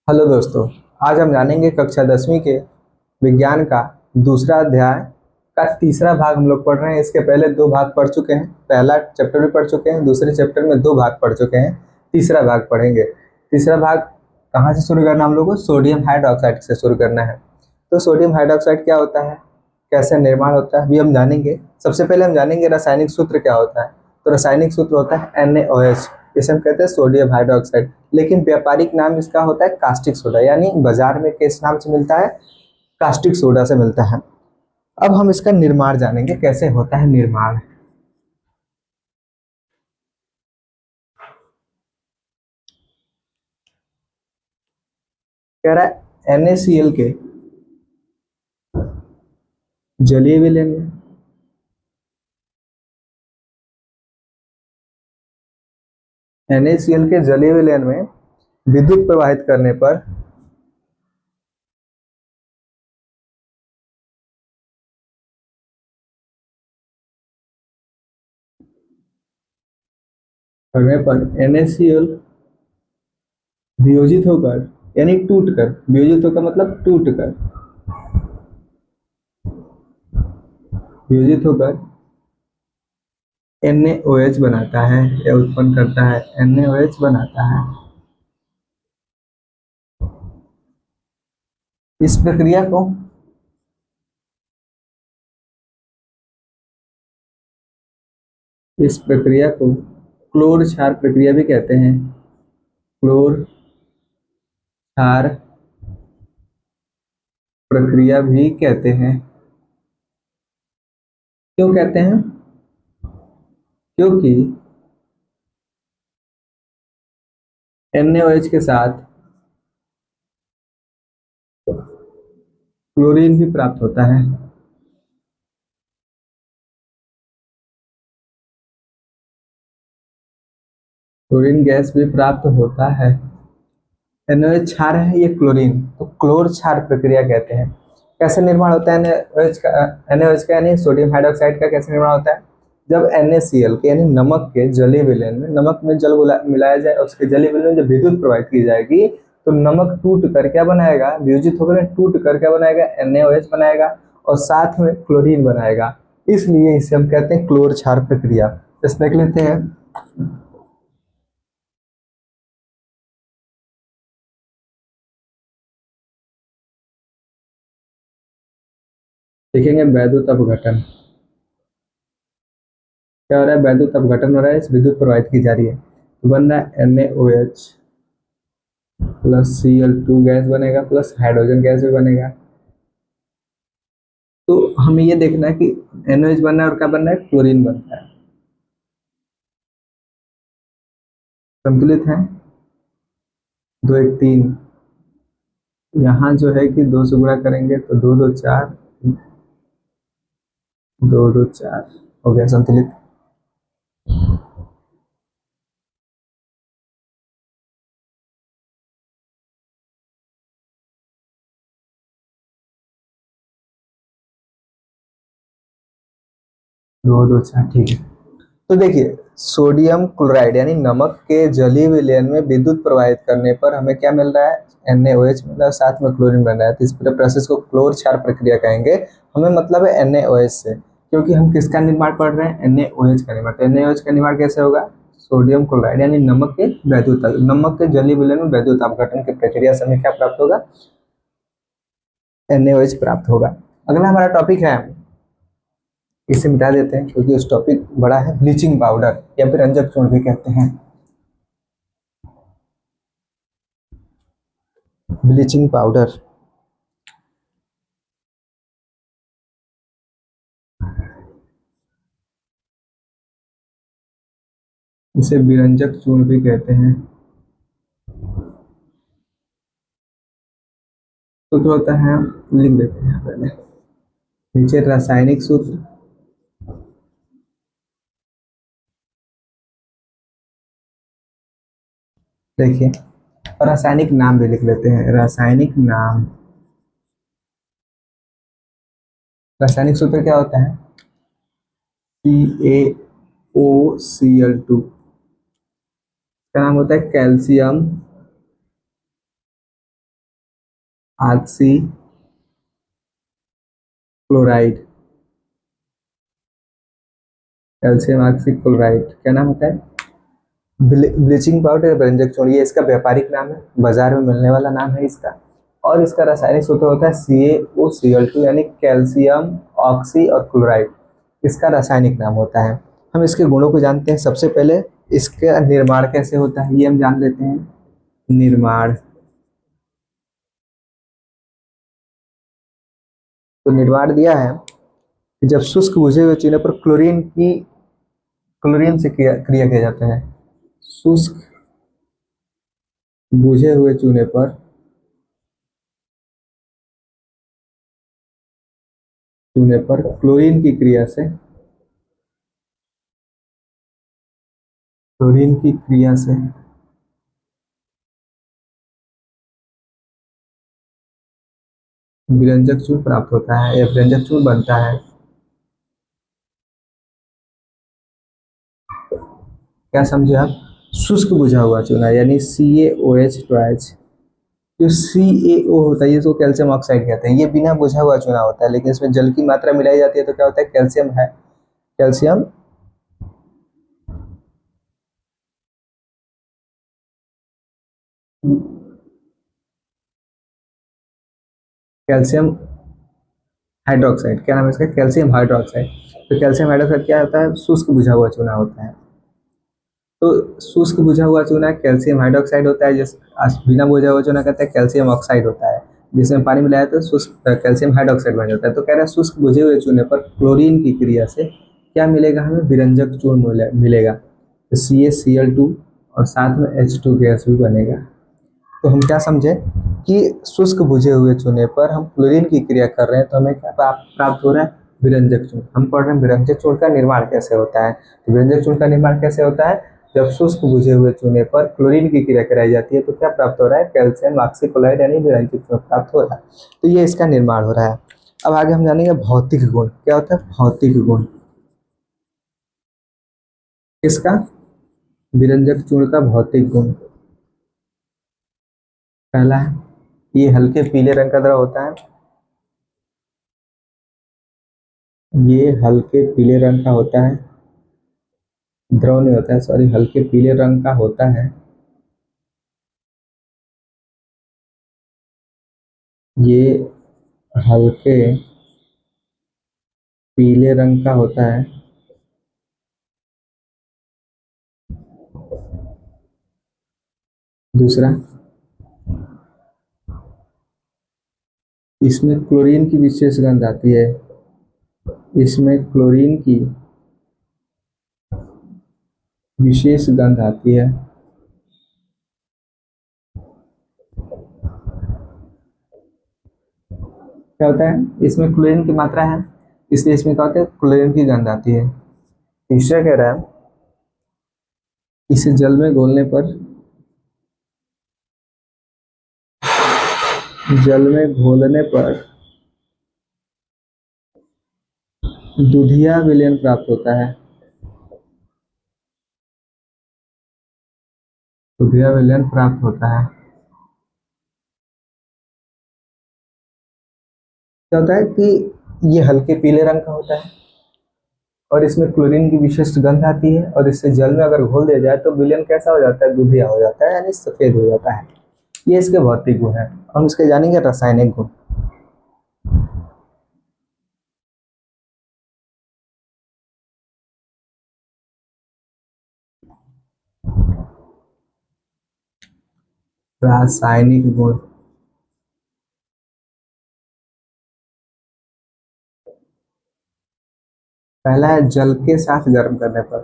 Hello दोस्तों। आज हम जानेंगे कक्षा 10वीं के विज्ञान का दूसरा अध्याय का तीसरा भाग हम लोग पढ़ रहे हैं। इसके पहले दो भाग पढ़ चुके हैं, पहला चैप्टर भी पढ़ चुके हैं, दूसरे चैप्टर में दो भाग पढ़ चुके हैं, तीसरा भाग पढ़ेंगे। तीसरा भाग कहाँ से शुरू करना, हम लोग को सोडियम हाइड्रोक्साइड से शुरू करना है। तो सोडियम हाइड्रोक्साइड क्या होता है, कैसे निर्माण होता है, अभी हम जानेंगे। सबसे पहले हम जानेंगे रासायनिक सूत्र क्या होता है। तो रासायनिक सूत्र होता है NaOH, इसे हम कहते हैं सोडियम हाइड्रोक्साइड। लेकिन व्यापारिक नाम इसका होता है कास्टिक सोडा, यानी बाजार में किस नाम से मिलता है, कास्टिक सोडा से मिलता है। अब हम इसका निर्माण जानेंगे, कैसे होता है निर्माण। कह रहा है NaCl के जलीय विलयन में NaCl के जलीय विलयन में विद्युत प्रवाहित करने पर NaCl वियोजित होकर, यानी टूटकर, वियोजित होकर मतलब टूटकर, वियोजित होकर NaOH बनाता है या उत्पन्न करता है, NaOH बनाता है। इस प्रक्रिया को इस प्रक्रिया को क्लोर क्षार प्रक्रिया भी कहते हैं। क्लोर क्षार प्रक्रिया भी कहते हैं। क्यों कहते हैं? क्योंकि NaOH के साथ क्लोरीन भी प्राप्त होता है। क्लोरीन गैस भी प्राप्त होता है। NaOH क्षार है ये क्लोरीन, तो क्लोर क्षार प्रक्रिया कहते हैं। कैसे निर्माण होता है NaOH का यानी सोडियम हाइड्रोक्साइड का कैसे निर्माण होता है? जब NaCl के यानी नमक के जलीय विलयन में, नमक में जल मिलाया जाए और उसके जलीय विलयन में जब विद्युत प्रवाहित की जाएगी तो नमक टूट कर क्या बनाएगा, वियोजित होकर टूट कर क्या बनाएगा, NaOH बनाएगा और साथ में क्लोरीन बनाएगा। इसलिए इसे हम कहते हैं क्लोर क्षार प्रक्रिया। इस देख लेते हैं। देखेंगे वैद्युत अपघटन क्या हो रहा है, वैद्युत अपघटन हो रहा है, इस विद्युत प्रवाहित की जा रही है, तो बन रहा है NaOH प्लस Cl2 गैस बनेगा, प्लस हाइड्रोजन गैस भी बनेगा। तो हमें ये देखना है कि NaOH बनना है और क्या बनना है, क्लोरीन बनता है। संतुलित है, दो एक तीन, यहाँ जो है कि दो से गुणा करेंगे तो दो दो चार, दो दो चार हो गया संतुलित। दो दो चार, ठीक है। तो देखिए, सोडियम क्लोराइड यानी नमक के जलीय विलयन में विद्युत प्रवाहित करने पर हमें क्या मिल रहा है, NaOH मिल रहा है, साथ में क्लोरीन बन रहा है। तो इस पूरे प्रोसेस को क्लोर क्षार प्रक्रिया कहेंगे। हमें मतलब है NaOH से, क्योंकि हम किसका निर्माण पढ़ रहे हैं, NaOH का निर्माण। तो NaOH का निर्माण कैसे होगा, सोडियम क्लोराइड यानी नमक के जलीय विलयन में वैद्युत अपघटन की प्रक्रिया से हमें क्या प्राप्त होगा, NaOH प्राप्त होगा। अगला हमारा टॉपिक है, इसे मिटा देते हैं क्योंकि उस टॉपिक बड़ा है, ब्लीचिंग पाउडर या फिर रंजक चूर्ण भी कहते हैं। ब्लीचिंग पाउडर, इसे विरंजक चूर्ण भी कहते हैं। सूत्र होता है, लिख देते हैं पहले नीचे रासायनिक सूत्र। देखिए, रासायनिक नाम भी लिख लेते हैं, रासायनिक नाम। रासायनिक सूत्र क्या होता है, CaOCl2, का नाम होता है calcium oxy chloride, calcium oxy chloride क्या नाम होता है? ब्लीचिंग पाउडर या व्यंजक चूर्ण, ये इसका व्यापारिक नाम है, बाजार में मिलने वाला नाम है इसका। और इसका रासायनिक सूत्र होता है CaOCl2 यानी कैल्शियम ऑक्सी और क्लोराइड, इसका रासायनिक नाम होता है। हम इसके गुणों को जानते हैं। सबसे पहले इसका निर्माण कैसे होता है ये हम जान लेते हैं। निर्माण, तो निर्माण दिया है कि जब शुष्क बुझे हुए चूल्हे पर क्लोरीन से क्रिया किया जाता है। शुष्क बुझे हुए चूल्हे पर क्लोरीन की क्रिया से विरंजक चूर्ण प्राप्त होता है या विरंजक चूर्ण बनता है। क्या समझे आप? शुष्क बुझा हुआ चूना यानी CaOH ट्वाइस, जो CaO होता है ये इसको कैल्शियम ऑक्साइड कहते हैं, ये बिना बुझा हुआ चूना होता है, लेकिन इसमें जल की मात्रा मिलाई जाती है तो क्या होता है? कैल्शियम है, कैल्शियम कैल्शियम हाइड्रोक्साइड, क्या नाम है इसका? Calcium hydroxide. तो कैल्शियम हाइड्रोक्साइड क्या होता है? शुष्क बुझा हुआ चूना होता है। तो शुष्क बुझा हुआ चूना कैल्शियम हाइड्रोक्साइड होता है, जिस बिना बुझा हुआ चूना कहते हैं कैल्शियम ऑक्साइड होता है, जिसमें पानी मिलाया तो शुष्क कैल्शियम हाइड्रोक्साइड बन जाता है। तो कह रहे हैं शुष्क बुझे हुए चूने पर क्लोरीन की क्रिया से क्या मिलेगा? हमें विरंजक चूर्ण मिलेगा। तो CaCl2 और साथ में H2 गैस भी बनेगा। तो हम क्या समझे कि शुष्क बुझे हुए चूने पर हम क्लोरीन की क्रिया कर रहे हैं तो हमें क्या प्राप्त हो रहा है? विरंजक चूर्ण। हम पढ़ रहे हैं विरंजक चूर्ण का निर्माण कैसे होता है। तो विरंजक चूर्ण का निर्माण कैसे होता है? जब शुष्क बुझे हुए चूने पर क्लोरीन की क्रिया कराई जाती है तो क्या प्राप्त हो रहा है? कैल्शियम ऑक्सीक्लोराइड यानी विरंजक चूर्ण प्राप्त हो रहा है। तो ये इसका निर्माण हो रहा है। अब आगे हम जानेंगे भौतिक गुण। क्या होता है भौतिक गुण? किसका? विरंजक चूर्ण का भौतिक गुण। पहला है ये हल्के पीले रंग का द्रव होता है। ये हल्के पीले रंग का होता है, द्रव नहीं होता है, सॉरी, हल्के पीले रंग का होता है। ये हल्के पीले रंग का होता है। दूसरा, इसमें क्लोरीन की विशेष गंध आती है। इसमें क्लोरीन की विशेष गंध आती है। क्या होता है? इसमें क्लोरीन की मात्रा है, इसलिए इसमें क्या होता है? क्लोरीन की गंध आती है। तीसरा कह रहा है इसे जल में घोलने पर दुधिया विलयन प्राप्त होता है। दुधिया विलयन प्राप्त होता है। क्या होता है कि ये हल्के पीले रंग का होता है और इसमें क्लोरीन की विशिष्ट गंध आती है, और इससे जल में अगर घोल दिया जाए तो विलयन कैसा हो जाता है? दूधिया हो जाता है यानी सफेद हो जाता है। ये इसके भौतिक गुण है। हम इसके जानेंगे रासायनिक गुण। रासायनिक गुण, पहला है जल के साथ गर्म करने पर।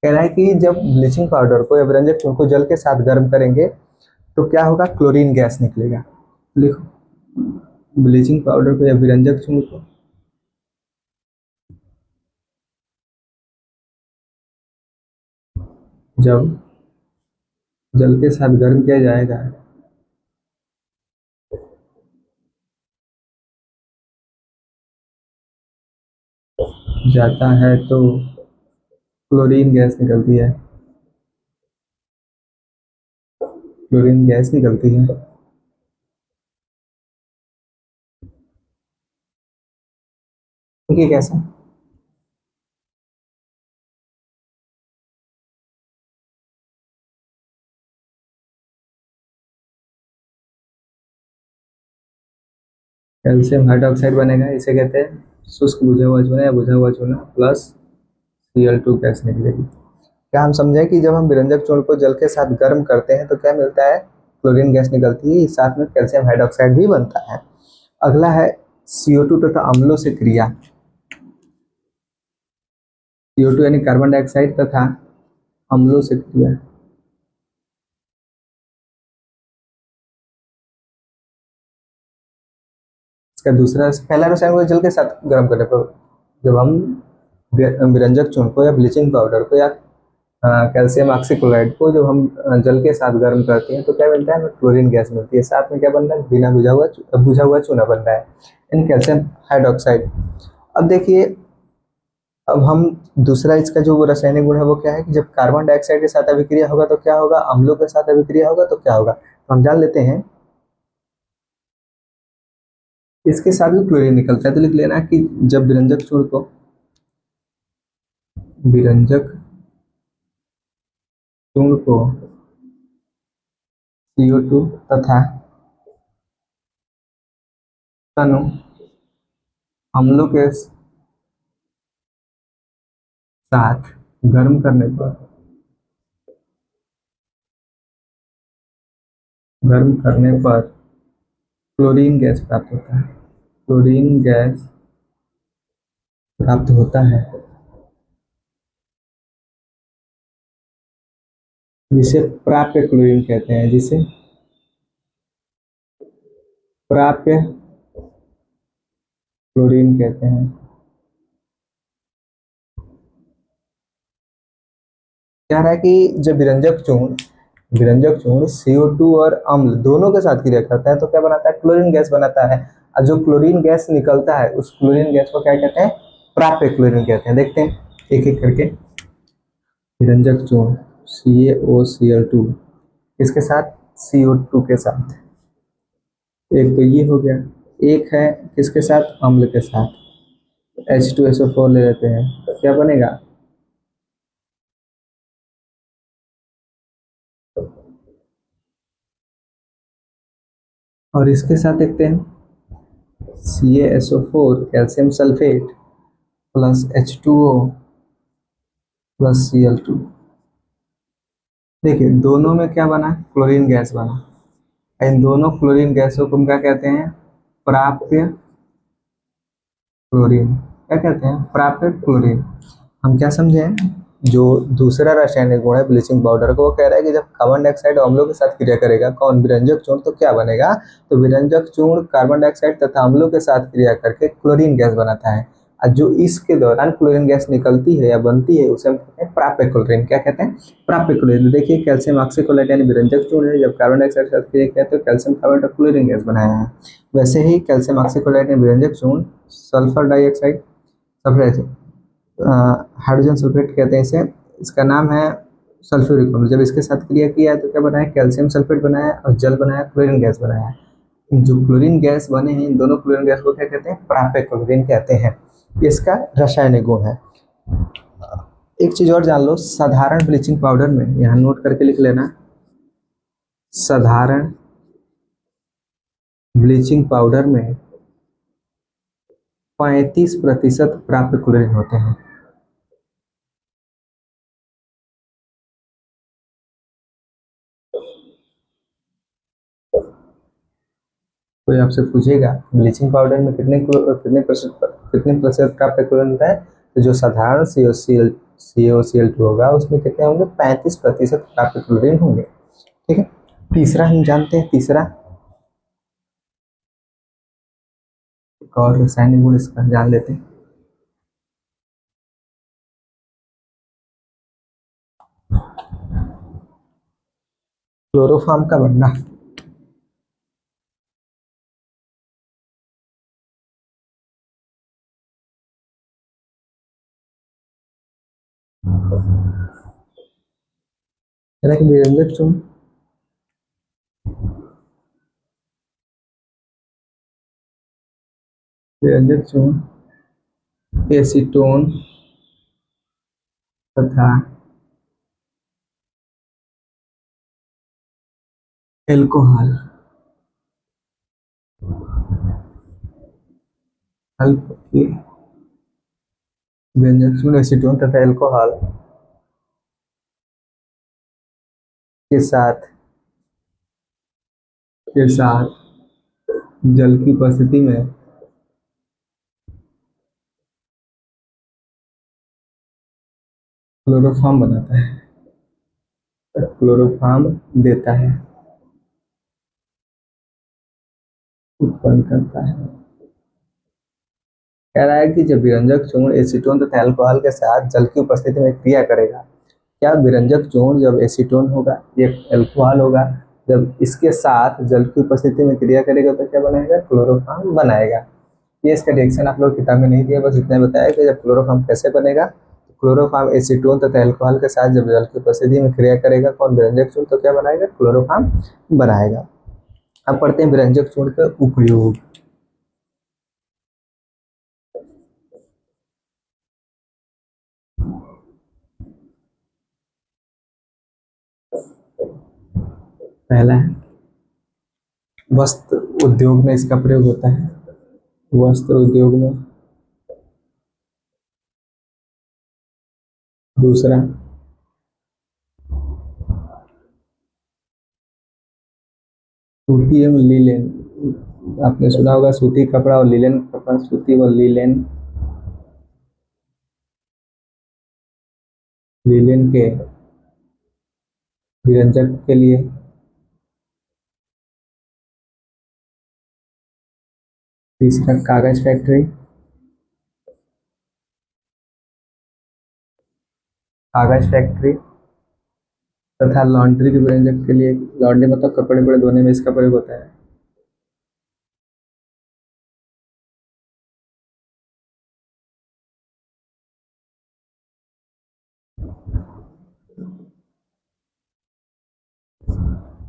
कह रहा है कि जब ब्लीचिंग पाउडर को या व्यंजक चूर्ण को जल के साथ गर्म करेंगे तो क्या होगा? क्लोरीन गैस निकलेगा। लिखो, ब्लीचिंग पाउडर को या व्यंजक चूर्ण को जब जल के साथ गर्म किया जाएगा जाता है तो क्लोरीन गैस निकलती है, क्लोरीन गैस निकलती है। क्योंकि कैसे? कैल्शियम हाइड्रोक्साइड बनेगा, इसे कहते हैं शुष्क बुझा हुआ चूना या बुझा हुआ चूना प्लस Cl2 गैस निकलेगी। क्या हम समझे कि जब हम विरंजक चूर्ण को जल के साथ गर्म करते हैं तो क्या मिलता है? क्लोरीन गैस निकलती है, साथ में कैल्शियम हाइड्रोक्साइड भी बनता है। अगला है CO2 तथा अम्लों से क्रिया। CO2 यानी कार्बन डाइऑक्साइड तथा अम्लों से क्रिया। इसका दूसरा, पहला रसायन को जल के साथ गर्म करने पर, जब हम विरंजक चूर्ण को या ब्लीचिंग पाउडर को या कैल्शियम ऑक्सीक्लोराइड को जब हम जल के साथ गर्म करते हैं तो क्या मिलता है? हमें क्लोरीन गैस मिलती है। साथ में क्या बन रहा है? बिना बुझा हुआ चूना बन रहा है, इन कैल्शियम हाइड्रोक्साइड। अब देखिए, अब हम दूसरा इसका जो रासायनिक गुण है वो क्या है कि जब कार्बन डाइऑक्साइड के साथ अभिक्रिया होगा तो क्या होगा? अम्लों के साथ अभिक्रिया होगा तो क्या होगा? तो हम जान लेते हैं। इसके साथ भी क्लोरीन निकलता है, तो लिख लेना कि जब विरंजक चूर्ण को, विरंजक चूर्ण को CO2 तथा तनु अम्लों के साथ गर्म करने पर, गर्म करने पर क्लोरीन गैस प्राप्त होता है, क्लोरीन गैस प्राप्त होता है, जिसे प्राप्य क्लोरीन कहते हैं, जिसे प्राप्य क्लोरीन कहते हैं। क्या रहा है कि जब विरंजक चूर्ण CO2 और अम्ल दोनों के साथ क्रिया करता है तो क्या बनाता है? क्लोरीन गैस बनाता है। और जो क्लोरीन गैस निकलता है उस क्लोरीन गैस को क्या कहते हैं? प्राप्य क्लोरीन कहते हैं। देखते हैं एक एक करके। विरंजक चूर्ण CaOCl2 इसके साथ CO2 के साथ, एक तो ये हो गया, एक है किसके साथ? अम्ल के साथ, H2SO4 ले लेते हैं तो क्या बनेगा? और इसके साथ देखते हैं CaSO4 calcium sulphate plus H2O plus Cl2। देखिए दोनों में क्या बना? क्लोरीन गैस बना। इन दोनों क्लोरीन गैसों को हम क्या कहते हैं? प्राप्य क्लोरीन। क्या कहते हैं? प्राप्य क्लोरीन। हम क्या समझे हैं? जो दूसरा रासायनिक गुण है ब्लीचिंग पाउडर को, वो कह रहा है कि जब कार्बन डाइऑक्साइड अम्लों के साथ क्रिया करेगा कौन? विरंजक चूर्ण, तो क्या बनेगा? तो विरंजक चूर्ण कार्बन डाइऑक्साइड तथा अम्लों के साथ क्रिया करके क्लोरीन गैस बनाता है। और जो इसके दौरान क्लोरीन गैस निकलती है या बनती है उसे हम कहते हैं प्राप्य क्लोरीन। क्या कहते हैं? प्राप्य क्लोरीन। देखिए कैल्शियम ऑक्सीक्लोराइड यानी विरंजक चूर्ण है, जब कार्बन डाइऑक्साइड के साथ क्रिया किया तो कैल्शियम कार्बोनेट क्लोरीन गैस बनाया है। वैसे ही कैल्शियम ऑक्सीक्लोराइड यानी विरंजक चूर्ण sulphur dioxide, sulphur hydrogen sulphate कहते हैं इसे, इसका नाम है सल्फ्यूरिक अम्ल। जब इसके साथ क्रिया किया है तो क्या बनाया? कैल्शियम सल्फेट बनाया और जल बनाया, क्लोरीन गैस बनाया। इन जो क्लोरीन गैस बने हैं इन दोनों क्लोरीन गैस को क्या कहते हैं? प्राप्य क्लोरीन कहते हैं। इसका रासायनिक गुण है। एक चीज और जान लो, साधारण ब्लीचिंग पाउडर में, यहाँ नोट करके लिख लेना, साधारण ब्लीचिंग पाउडर में 35% प्राप्य क्लोरीन होते हैं। कोई आपसे पूछेगा ब्लीचिंग पाउडर में कितने प्रतिशत प्राप्त क्लोरीन होता है, तो जो साधारण CaOCl2 होगा उसमें कितने होंगे? 35% प्राप्त क्लोरीन होंगे। ठीक है। तीसरा हम जानते हैं, तीसरा एक और रासायनिक गुण इसका जान लेते हैं। क्लोरोफॉर्म का बनना। है ना कि विरंजक चूर्ण, विरंजक चूर्ण एसीटोन तथा एल्कोहल, व्यंजक चूर्ण एसीटोन तथा एल्कोहल के साथ के साथ जल की उपस्थिति में क्लोरोफॉर्म बनाता है, क्लोरोफॉर्म देता है, उत्पन्न करता है। कह रहा है कि जब विरंजक चूर्ण एसीटोन तथा अल्कोहल के साथ जल की उपस्थिति में क्रिया करेगा, क्या विरंजक चूर्ण जब एसीटोन होगा, ये अल्कोहल होगा, जब इसके साथ जल की उपस्थिति में क्रिया करेगा तो क्या बनाएगा, क्लोरोफॉर्म बनाएगा। ये इसका रिएक्शन आप लोग किताब में नहीं दिया, बस इतना बताया कि जब क्लोरोफॉर्म कैसे बनेगा, क्लोरोफॉर्म एसीटोन तथा अल्कोहल के साथ जब जल की उपस्थिति में क्रिया करेगा कौन, विरंजक चूर्ण, तो क्या बनाएगा, क्लोरोफॉर्म बनाएगा। अब पढ़ते हैं विरंजक चूर्ण का उपयोग। पहला है वस्त्र उद्योग में इसका प्रयोग होता है, वस्त्र उद्योग में। दूसरा सूती एवं लीलेन, आपने सुना होगा सूती कपड़ा और लीलेन कपड़ा, सूती व लीलेन, लीलेन के विरंजक के लिए। तीसरा कागज फैक्ट्री, कागज फैक्ट्री तथा लॉन्ड्री के विरंजक के लिए, लॉन्ड्री मतलब कपड़े बड़े धोने में इसका प्रयोग होता है।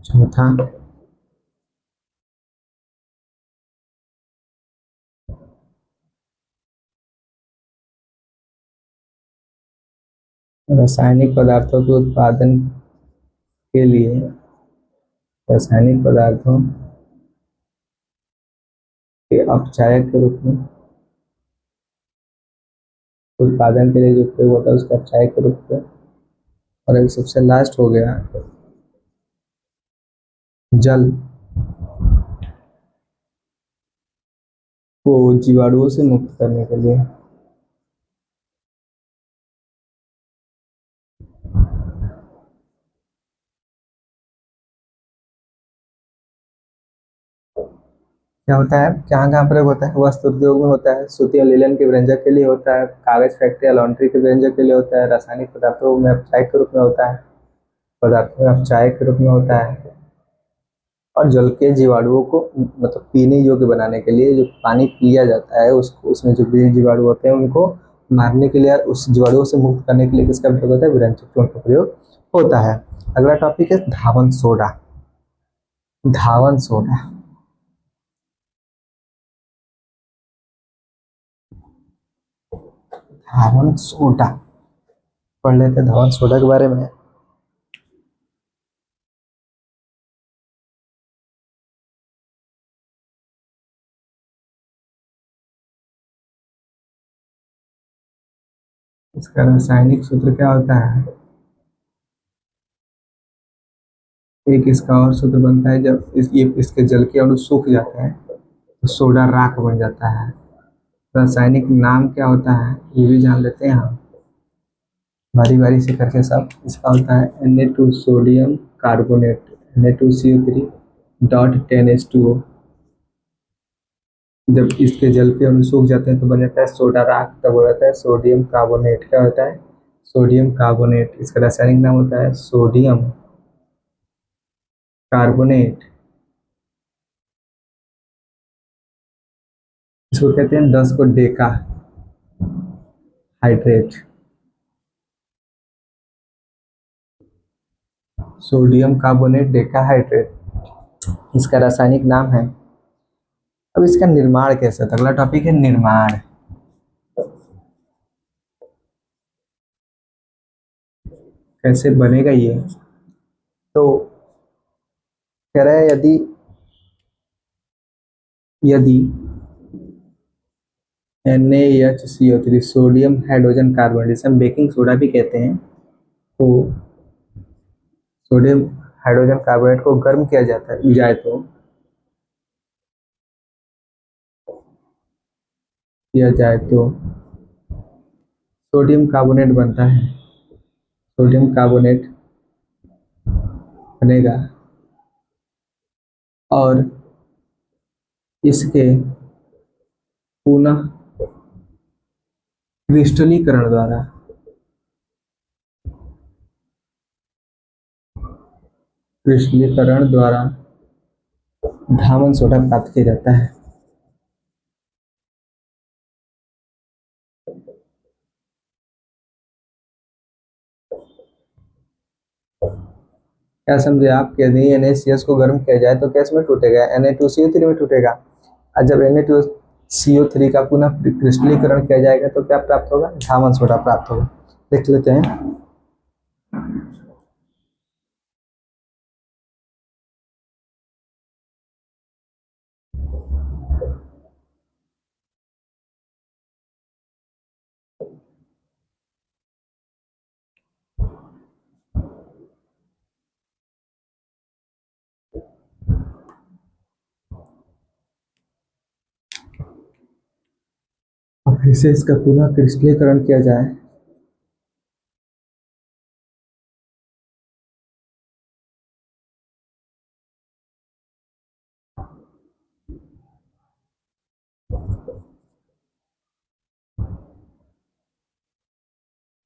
चौथा रासायनिक पदार्थों के उत्पादन के लिए, रासायनिक पदार्थों के अपचायक के रूप में, उत्पादन के लिए जो प्रयोग होता है उसका अपचायक के रूप में। और अभी सबसे लास्ट हो गया जल को जीवाणुओं से मुक्त करने के लिए। क्या होता है, कहाँ कहाँ प्रयोग होता है, वस्त्र उद्योग में होता है, सूती और लिनन के व्यंजक के लिए होता है, कागज फैक्ट्री या लॉन्ड्री के व्यंजक के लिए होता है, रासायनिक पदार्थों में अपचायक के रूप में होता है, पदार्थों में अपचायक के रूप में होता है, और जल के जीवाणुओं को मतलब पीने योग्य बनाने के लिए, जो पानी पिया जाता है उसको, उसमें जो भी जीवाणु होते हैं उनको मारने के लिए, उस जीवाणुओं से मुक्त करने के लिए किसका प्रयोग होता है, विरंजक चूर्ण का प्रयोग होता है। अगला टॉपिक है धावन सोडा। धावन सोडा, धावन सोडा पढ़ लेते हैं धावन सोडा के बारे में। इसका रासायनिक सूत्र क्या होता है, एक इसका और सूत्र बनता है, जब ये इसके जल के अणु सूख जाते हैं तो सोडा राख बन जाता है। रासायनिक नाम क्या होता है ये भी जान लेते हैं हम, बारी बारी से करके सब। इसका होता है Na2 sodium carbonate, Na2CO3 dot 10H2O। जब इसके जल के अणु सूख जाते हैं तो बन जाता है सोडा राख, तब हो जाता है सोडियम कार्बोनेट। क्या होता है, सोडियम कार्बोनेट। इसका रासायनिक नाम होता है सोडियम कार्बोनेट। इसको कहते हैं 10 को Deka hydrate. Sodium carbonate decahydrate इसका रासायनिक नाम है। अब इसका निर्माण कैसे होता है, अगला टॉपिक है निर्माण। कैसे बनेगा ये, तो कह रहा है यदि यदि NaHCO3 सोडियम हाइड्रोजन कार्बोनेट, जिसे हम बेकिंग सोडा भी कहते हैं, तो सोडियम हाइड्रोजन कार्बोनेट को गर्म किया जाए तो सोडियम कार्बोनेट बनता है। सोडियम कार्बोनेट बनेगा और इसके पुनः क्रिस्टलीकरण द्वारा धावन सोडा प्राप्त किया जाता है। क्या समझे आप, यदि NaCS को गर्म किया जाए तो कैसे में टूटेगा, Na2CO3 में टूटेगा। और जब Na2CO3 का पुनः क्रिस्टलीकरण किया जाएगा तो क्या प्राप्त होगा, धावन सोडा प्राप्त होगा। देख लेते हैं। अब फिर से इसका पुनः क्रिस्टलीकरण किया जाए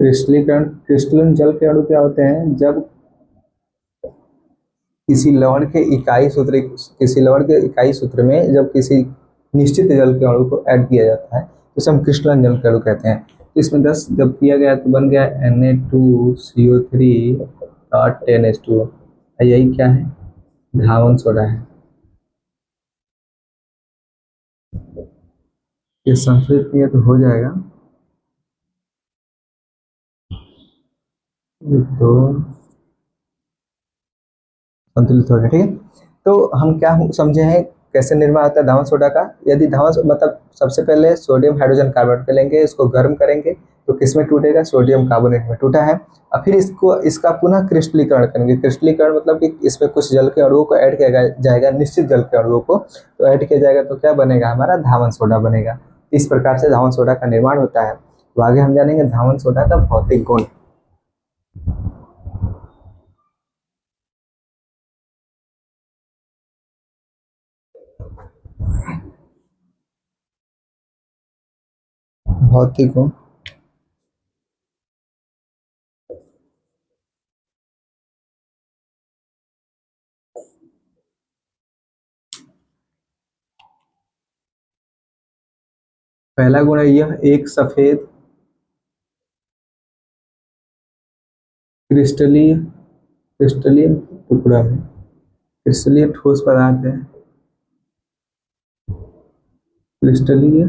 क्रिस्टलन जल के अणु क्या होते हैं, जब किसी लवण के इकाई सूत्र में जब किसी निश्चित जल के अणु को ऐड किया जाता है तो उसे हम क्रिस्टलन जल के अणु कहते हैं। तो इसमें 10 जब किया गया तो बन गया Na2CO3.10H2। यही क्या है, धावन सोडा है। ये संतुलित किया तो हो जाएगा, तो संतुलित हो गया। ठीक है, तो हम क्या समझे हैं कैसे निर्माण होता है धावन सोडा का। यदि मतलब सबसे पहले सोडियम हाइड्रोजन कार्बोनेट को लेंगे, इसको गर्म करेंगे तो किसमें टूटेगा, सोडियम कार्बोनेट में टूटा है। और फिर इसका पुनः क्रिस्टलीकरण करेंगे। क्रिस्टलीकरण मतलब कि इसमें कुछ जल के अणुओं को ऐड किया जाएगा, निश्चित जल के अणुओं को तो ऐड किया जाएगा तो क्या बनेगा, हमारा धावन सोडा बनेगा। इस प्रकार से धावन सोडा का निर्माण होता है। तो आगे हम जानेंगे धावन सोडा का भौतिक गुण। भौतिक गुण, पहला गुण है यह एक सफेद क्रिस्टलीय क्रिस्टलीय टुकड़ा है, क्रिस्टलीय ठोस पदार्थ है, क्रिस्टलीय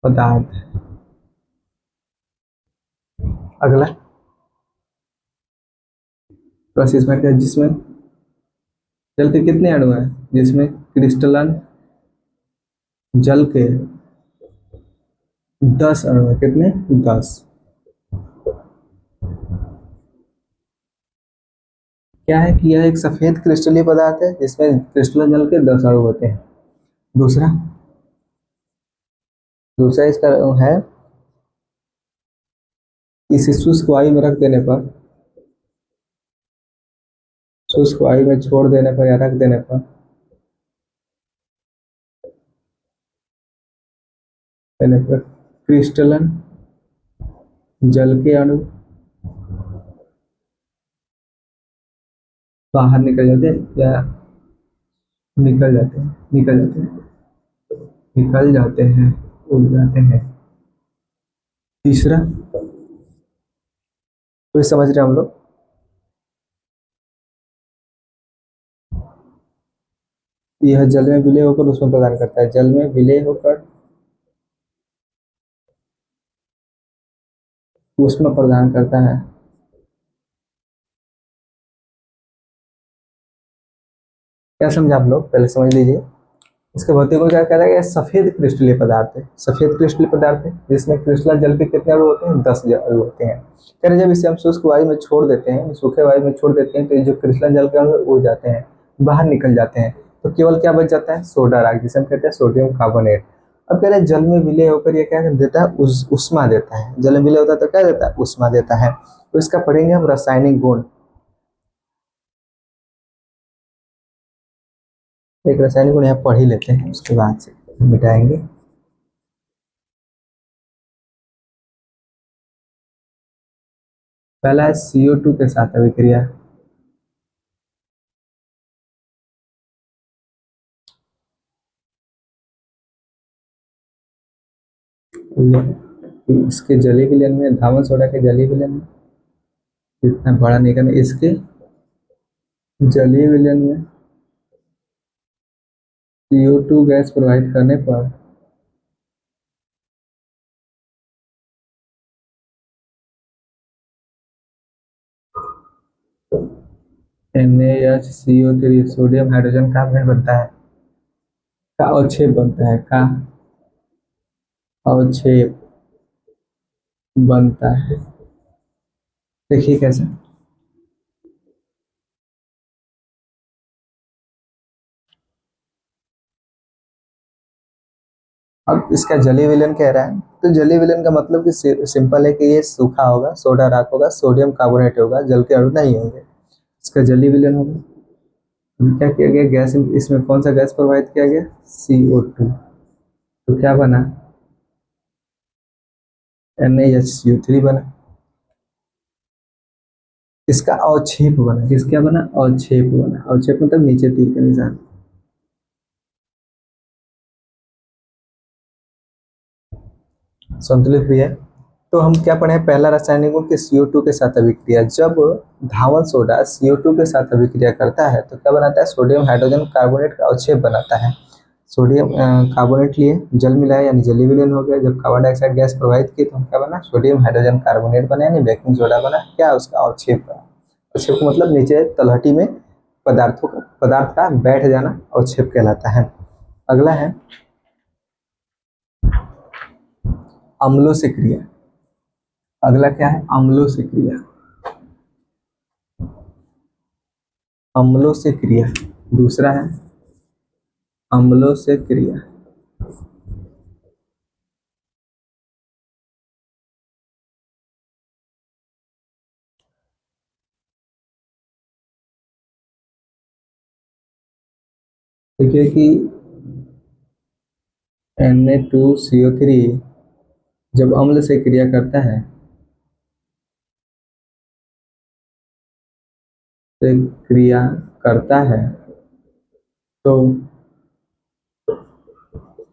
पदार्थ है। अगला बस इसमें क्या, जिसमें जल के कितने अणु हैं, जिसमें क्रिस्टलन जल के 10 अणु हैं। कितने, 10। क्या है कि यह एक सफेद क्रिस्टलीय पदार्थ है जिसमें क्रिस्टलन जल के 10 अणु होते हैं। दूसरा दूसरा इसका है इसे शुष्क वायु में रख देने पर, शुष्क वायु में छोड़ देने पर या रख देने पर क्रिस्टलन जल के अणु बाहर निकल जाते हैं या निकल जाते हैं, उड़ जाते हैं। तीसरा, तो समझ रहे हैं हम लोग, यह जल में विलय होकर उसमें प्रदान करता है, जल में विलय होकर उसमें प्रदान करता है। क्या समझा आप लोग, पहले समझ लीजिए। इसके भौतिक गुण क्या कहता है कि सफेद क्रिस्टलीय पदार्थ है, सफेद क्रिस्टलीय पदार्थ है जिसमें क्रिस्टल जल के कितने अणु होते हैं, 10 अणु होते हैं। कह रहे जब इसे हम शुष्क वायु में छोड़ देते हैं, सूखे वायु में छोड़ देते हैं, तो ये जो क्रिस्टल जल के अणु उड़ जाते हैं, बाहर निकल जाते हैं, तो केवल क्या बच जाता है, सोडा राख, जिसे हम कहते हैं सोडियम कार्बोनेट। अब कह रहे जल में विलय होकर ये क्या देता है, उष्मा देता है। जल में विलय होता है तो क्या देता है, उष्मा देता है। तो इसका पढ़ेंगे हम रासायनिक गुण। एक रासायनिक गुण यहाँ पढ़ ही लेते हैं, उसके बाद से मिटाएंगे। पहला है CO2 के साथ अभिक्रिया। इसके जलीय विलयन में, धावन सोडा के जलीय विलयन में, इतना बड़ा नहीं करना, इसके जलीय विलयन में CO2 गैस प्रवाहित करने पर NaHCO3 सोडियम हाइड्रोजन कार्बोनेट बनता है, का अवक्षेप बनता है, का अवक्षेप बनता है। देखिए कैसे। अब इसका जलीय विलयन कह रहा है, तो जलीय विलयन का मतलब कि सिंपल है कि ये सूखा होगा, सोडा राख होगा, सोडियम कार्बोनेट होगा, जल के अणु नहीं होंगे, इसका जलीय विलयन होगा। अभी क्या किया गया, गैस, इसमें कौन सा गैस प्रवाहित किया गया, CO2, तो क्या बना, NaHCO3 बना। इसका अवक्षेप बना, किस क्या बना, अवक्षेप बना। अवक्षेप मतलब नीचे तीर का निशान। संतुलित भी है। तो हम क्या पढ़े, पहला रासायनिक गुण के CO2 के साथ अभिक्रिया। जब धावन सोडा CO2 के साथ अभिक्रिया करता है तो क्या बनाता है, सोडियम हाइड्रोजन कार्बोनेट का अवक्षेप बनाता है। सोडियम कार्बोनेट लिए जल मिलाया, यानी जलीय विलयन हो गया। जब कार्बन डाइऑक्साइड गैस प्रवाहित की तो क्या बना, सोडियम हाइड्रोजन कार्बोनेट बना, यानी बेकिंग सोडा बना। क्या, उसका अवक्षेप बना। अवक्षेप मतलब नीचे तलहटी में पदार्थ का बैठ जाना अवक्षेप कहलाता है। अगला है अम्लों से क्रिया। अगला क्या है, अम्लों से क्रिया। अम्लों से क्रिया दूसरा है, अम्लों से क्रिया। देखिए कि Na2CO3 जब अम्ल से क्रिया करता है, से क्रिया करता है तो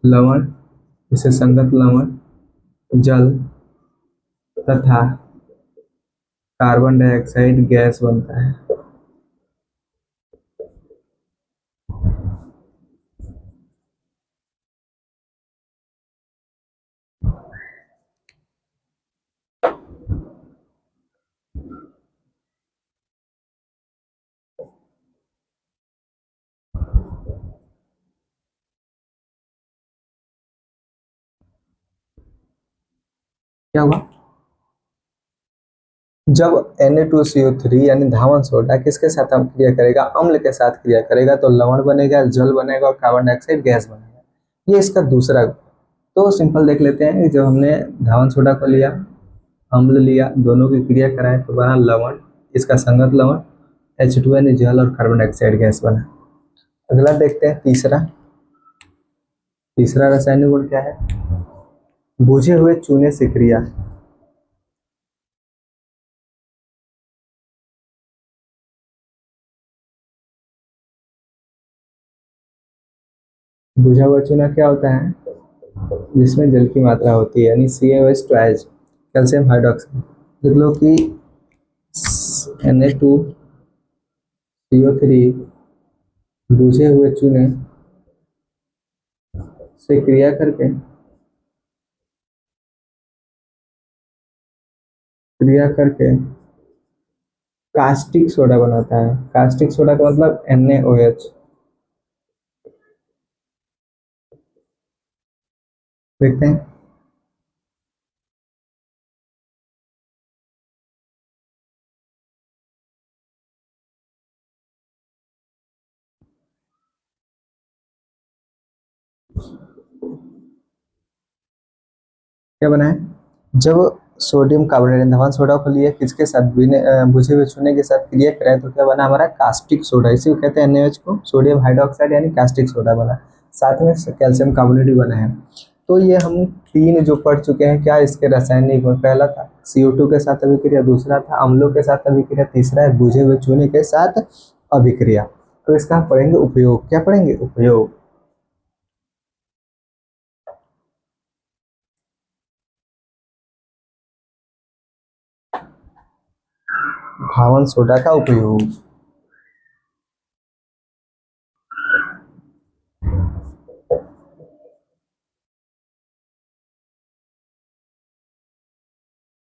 लवण, इसे संगत लवण, जल तथा कार्बन डाइऑक्साइड गैस बनता है। क्या हुआ, जब Na2CO3 यानी धावन सोडा किसके साथ हम क्रिया करेगा, अम्ल के साथ क्रिया करेगा, तो लवण बनेगा, जल बनेगा और कार्बन डाइऑक्साइड गैस बनेगा। ये इसका दूसरा गुण। तो सिंपल देख लेते हैं कि जब हमने धावन सोडा को लिया, अम्ल लिया, दोनों की क्रिया कराएं तो बना लवण, इसका संगत लवण H2 यानी जल और कार्बन डाइऑक्साइड गैस बना। अगला देखते हैं तीसरा। तीसरा रासायनिक गुण क्या है, बुझे हुए चूने से क्रिया। बुझा हुआ चूना क्या होता है, जिसमें जल की मात्रा होती है, यानी CaOH ट्वाइस, कैल्शियम हाइड्रोक्साइड। देख लो कि Na2CO3 बुझे हुए चूने से क्रिया करके कास्टिक सोडा बनाता है। कास्टिक सोडा का मतलब NaOH। देखते हैं। क्या बना है? जब सोडियम कार्बोनेट धवन सोडा को लिए किसके साथ बुझे हुए चूने के साथ क्रिया करें तो क्या बना हमारा? Caustic soda. इसी को कहते हैं NaOH को, सोडियम हाइड्रोक्साइड यानी कास्टिक सोडा बना। साथ में कैल्शियम कार्बोनेट भी बना है। तो ये हम तीन जो पढ़ चुके हैं, क्या इसके रासायनिक गुण? पहला था CO2 के साथ अभिक्रिया, दूसरा था अम्लों के साथ अभिक्रिया, तीसरा है बुझे हुए चूने के साथ अभिक्रिया। तो इसका हम पढ़ेंगे उपयोग। क्या पढ़ेंगे? उपयोग। धावन सोडा का उपयोग।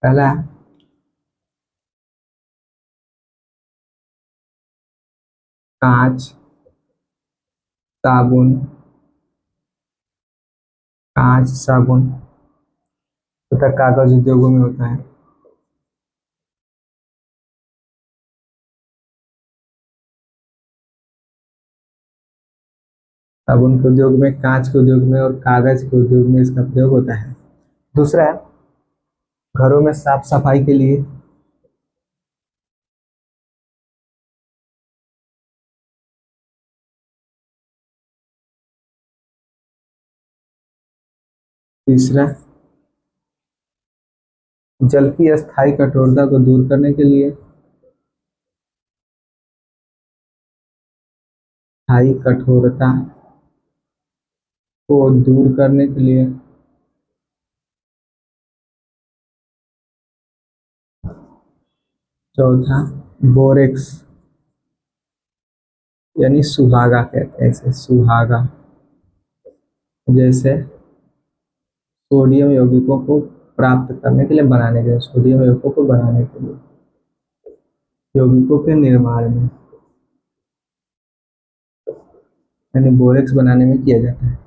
पहला कांच, साबुन, कांच, साबुन तथा कागज उद्योगों में होता है। साबुन के उद्योग में, कांच के उद्योग में और कागज के उद्योग में इसका प्रयोग होता है। दूसरा है घरों में साफ सफाई के लिए। तीसरा जल की अस्थायी कठोरता को दूर करने के लिए। स्थायी कठोरता को दूर करने के लिए। चौथा बोरेक्स यानी सुहागा कहते हैं इसे, सुहागा। जैसे सोडियम यौगिकों को प्राप्त करने के लिए, बनाने के लिए, सोडियम यौगिकों को बनाने के लिए, यौगिकों के निर्माण में यानी बोरेक्स बनाने में किया जाता है।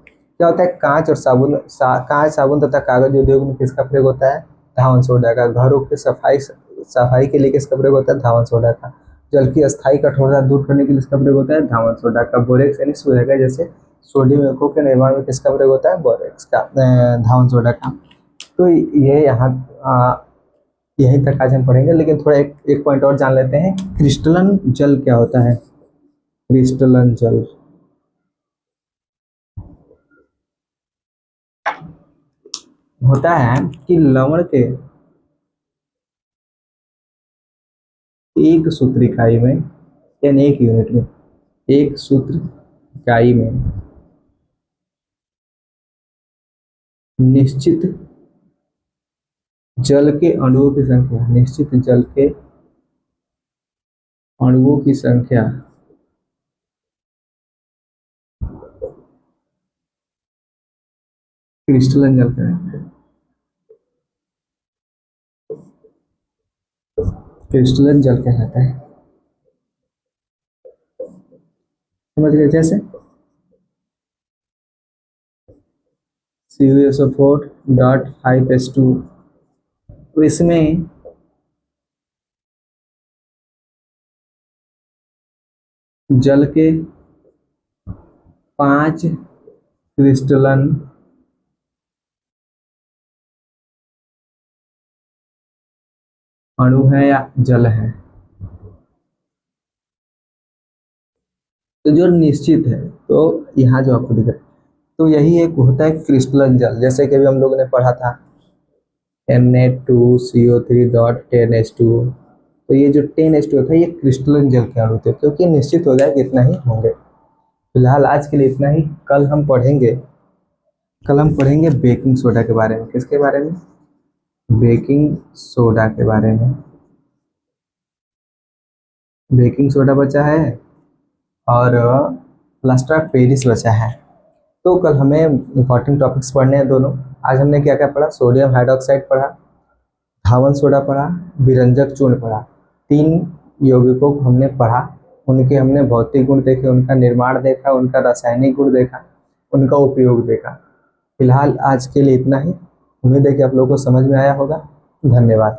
क्या होता है? कांच और साबुन कांच, साबुन तथा कागज उद्योग में किसका प्रयोग होता है? धावन सोडा का। घरों की सफाई सफाई के लिए किसका प्रयोग होता है? धावन सोडा का। जल की अस्थायी कठोरता दूर करने के लिए इसका प्रयोग होता है? धावन सोडा का। बोरेक्स यानी सुहागा, जैसे सोडियम यौगिकों के निर्माण में किसका प्रयोग होता है? बोरेक्स का, धावन सोडा का। तो ये यहाँ यहीं तक आज हम पढ़ेंगे, लेकिन थोड़ा एक पॉइंट और जान लेते हैं। क्रिस्टलन जल क्या होता है? क्रिस्टलन जल होता है कि लवण के एक सूत्र इकाई में यानी एक यूनिट में, एक सूत्र इकाई में निश्चित जल के अणुओं की संख्या, निश्चित जल के अणुओं की संख्या क्रिस्टलन जल कहलाता है। क्रिस्टलन जल कहलाता है। समझ गए? जैसे CuSO4.5H2, तो इसमें जल के 5 क्रिस्टलन अणु है या जल है, तो जो निश्चित है, तो यहाँ जो आपको दिख रहा है, तो यही एक होता है क्रिस्टलन जल। जैसे कि अभी हम लोगों ने पढ़ा था Na2CO3.10H2, तो ये जो 10H2 होता है ये क्रिस्टलन जल के अणु होते हैं, क्योंकि निश्चित हो जाए कि इतना ही होंगे। फिलहाल आज के लिए इतना ही। कल हम पढ़ेंगे बेकिंग सोडा के बारे में। किसके बारे में? बेकिंग सोडा के बारे में। बेकिंग सोडा बचा है और प्लास्टर ऑफ पेरिस बचा है। तो कल हमें इंपॉर्टेंट टॉपिक्स पढ़ने हैं दोनों। आज हमने क्या क्या पढ़ा, सोडियम हाइड्रोक्साइड पढ़ा, धावन सोडा पढ़ा, विरंजक चूर्ण पढ़ा। 3 यौगिकों को हमने पढ़ा, उनके हमने भौतिक गुण देखे, उनका निर्माण देखा, उनका रासायनिक गुण देखा, उनका उपयोग देखा। फिलहाल आज के लिए इतना ही। उम्मीद है कि आप लोगों को समझ में आया होगा। धन्यवाद।